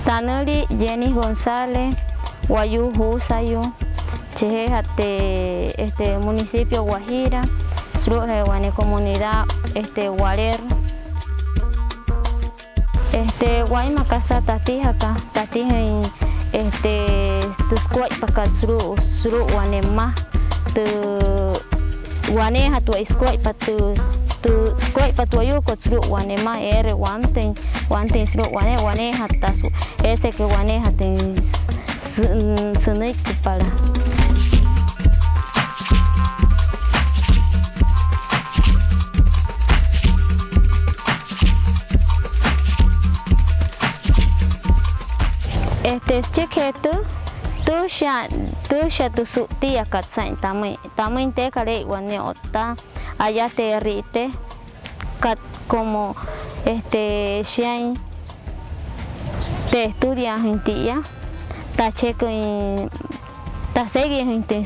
Tanuri Jenny González, Guayú Husayo, Chejate, municipio Guajira, Guane comunidad Guarer, Guayma casa Tatijaka, Tatija Tuscuay Pacat Suru Guanema, Guaneja tu Escuay Patu. Squat patuayu ko suru wane ma wante suru wane hatta su ese que wane hatten senik para cheketu tu sha tu su tia katsain tamai te kare wane otta allá te rite como Xian te estudia gente ya ta checo ta sigue gente